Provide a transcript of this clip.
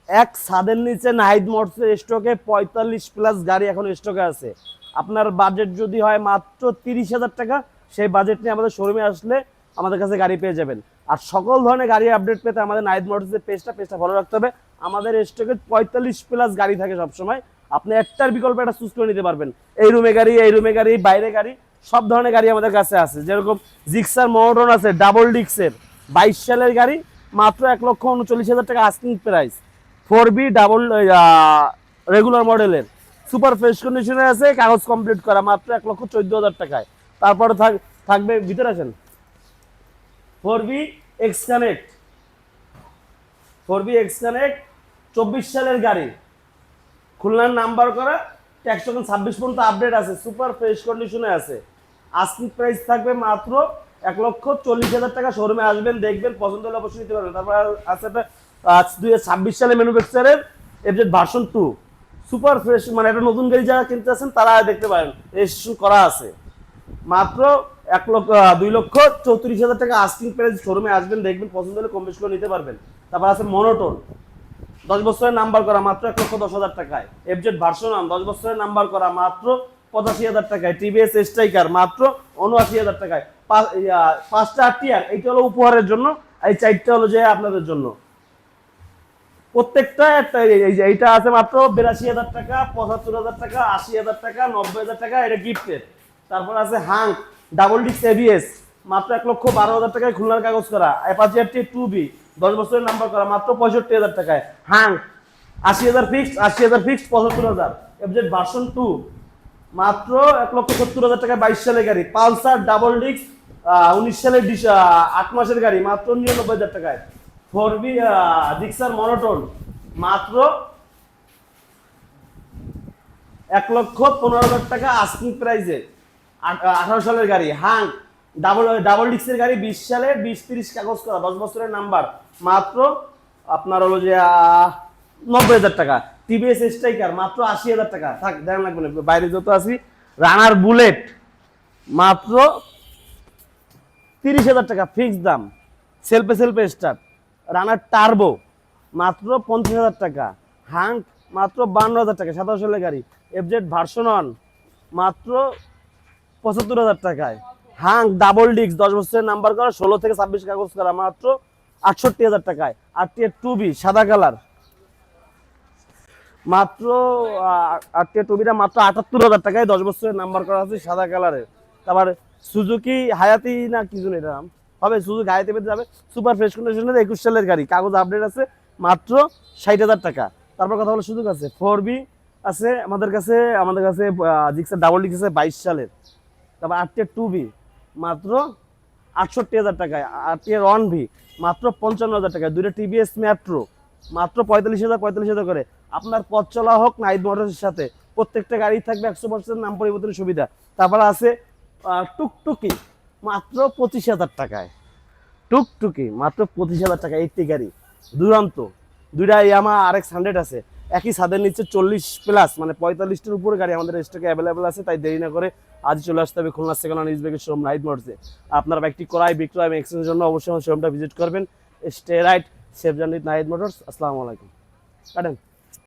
এক ছাদের নিচে নাহিদ মোটরসের স্টকে 45+ গাড়ি এখন স্টকে আছে। আপনার বাজেট যদি হয় মাত্র 30,000 টাকা, সেই বাজেট নিয়ে আমাদের শোরুমে আসলে আমাদের কাছে গাড়ি পেয়ে যাবেন। আর সকল ধরনের গাড়ি আপডেট পেতে আমাদের নাহিদ মোটরসের পেজটা ফলো রাখতে হবে। আমাদের স্টকে 45+ গাড়ি থাকে সবসময়। আপনি একটার বিকল্প একটা চুজ করে নিতে পারবেন। এই রুমে গাড়ি, এই রুমে গাড়ি, বাইরে গাড়ি, সব ধরনের গাড়ি আমাদের কাছে আছে। যেরকম জিক্সার মনোটন আছে ডাবল ডিক্সের 22 সালের গাড়ি, মাত্র 1,39,000 টাকা asking price. 4B double regular মডেলের সুপার ফ্রেশ কন্ডিশনে আছে, কাগজ কমপ্লিট করা, মাত্র 1,14,000 টাকায়। তারপরে থাকবে, ভিতরে আছেন 4B x connect, 4B x connect 24 সালের গাড়ি, খুলনার নাম্বার করা, ট্যাক্স টোকেন 26 পর্যন্ত আপডেট আছে, সুপার ফ্রেশ কন্ডিশনে আছে। আস্কিং প্রাইস থাকবে মাত্র 1,40,000 টাকা। শোরুমে আসবেন, দেখবেন, পছন্দ হলে অবশ্যই নিতে পারবেন। তারপর আছে একটা 2026 সালে ম্যানুফ্যাকচারের এফজেড ভার্সন 2 সুপার ফ্রেশ, মানে একটা নতুন গাড়ি যারা কিনতে আছেন তারা দেখতে পারেন, রেজিস্ট্রেশন করা আছে। মাত্র 2,34,000 টাকা আস্কিং প্রাইস। শোরুমে আসবেন, দেখবেন, পছন্দ হলে কম বেশি করে নিতে পারবেন। তারপর আছে মনোটন 10 বছরের নাম্বার করা, মাত্র 1,10,000 টাকায়। এফজেড ভার্সন 1 10 বছরের নাম্বার করা, মাত্র 85,000 টাকায়। টিভিএস স্ট্রাইকার মাত্র 79,000 টাকায়। 5টা টিয়ার, এইটা হলো উপহারের জন্য, এই 4টা হলো যে আপনাদের জন্য। প্রত্যেকটা একটা, এই যে এইটা আছে মাত্র 82,000 টাকা, 75,000 টাকা, 80,000 টাকা, 90,000 টাকা, এটা গিফটের। তারপর আছে হাঙ্ক ডাবল ডিক্স এবিএস, মাত্র 1,12,000 টাকায় খুলনার কাগজ করা। অ্যাপাচি আর টি 2B 10 বছরের নাম্বার করা, মাত্র 65,000 টাকায়। Hunk 80,000 fixed, 80,000 fixed, 75,000। FZ version 2 মাত্র 1,70,000 টাকায়, 22 সালের গাড়ি। পালসার ডাবল ডিক্স 19 সালের 8 মাসের গাড়ি, মাত্র 99,000 টাকায়। 4B জিক্সার মনোটন মাত্র 1,15,000 টাকা আস্কিং প্রাইজে, 18 সালের গাড়ি। হাঙ্ক ডাবল ডিক্সের গাড়ি, 20 সালে 20-30 কাগজ করা, 10 বছরের নাম্বার, মাত্র আপনার হলো যে 90,000 টাকা। টিভিএস স্ট্রাইকার মাত্র 80,000 টাকা। থাক, দেখান লাগবে না, বাইরে যত আছি। রানার বুলেট মাত্র 30,000 টাকা ফিক্স দাম, সেলফে স্টার্ট। রানার টার্বো মাত্র 50,000 টাকা। হাঙ্ক মাত্র 52,000 টাকা, 27 সালের গাড়ি। এফজেড ভার্সন 1 মাত্র 75,000 টাকায়। হাঙ্ক ডাবল ডিক্স 10 বছরের নাম্বার করা, 16 থেকে 26 কাগজ করা, মাত্র 68,000 টাকায়। আর টি 2B সাদা কালার মাত্র, আর টি 2Bটা মাত্র 78,000 টাকায়, 10 বছরের নাম্বার করা আছে, সাদা কালারের। তারপর সুজুকি হায়াতি না কি জানি এটা নাম হবে, সুজুকি হায়াতি পেতে যাবে, সুপার ফ্রেশ কন্ডিশনের 21 সালের গাড়ি, কাগজ আপডেট আছে, মাত্র 60,000 টাকা। তারপর কথা বলে সুযোগ আছে 4B আছে আমাদের কাছে, জিক্সার ডাবল ডিক্স আছে 22 সালের। তারপর আর টি 2B মাত্র 68,000 টাকায়। আর টি 1V মাত্র 55,000 টাকায়। দুইটা টিভিএস মেট্রো মাত্র 45,000 করে। আপনার পথ চলা হোক নাহিদ মোটরসের সাথে, প্রত্যেকটা গাড়ি থাকবে 100% নাম পরিবর্তনের সুবিধা। তারপর আছে টুকটুকি মাত্র 25,000 টাকায়। টুকটুকি মাত্র 25,000 টাকা, একটি গাড়ি দুরন্ত। দুইটা ইয়ামা RX 100 আছে, একই ছাদের নিচে 40+, মানে 45টার উপরে গাড়ি আমাদের স্টকে অ্যাভেলেবেল আছে। তাই দেরি না করে আজ চলে আসতে হবে খুলনা সেকেন্ড হ্যান্ড ইউজড বাইকের শোরুম নাহিদ মোটরসে। আপনার বাইকটি ক্রয়, বিক্রয় এবং এক্সচেঞ্জের জন্য অবশ্যই আমার শোরুমটা ভিজিট করবেন। Stay right, safe journey, Nahid motors. আসসালামু আলাইকুম। কাটেন।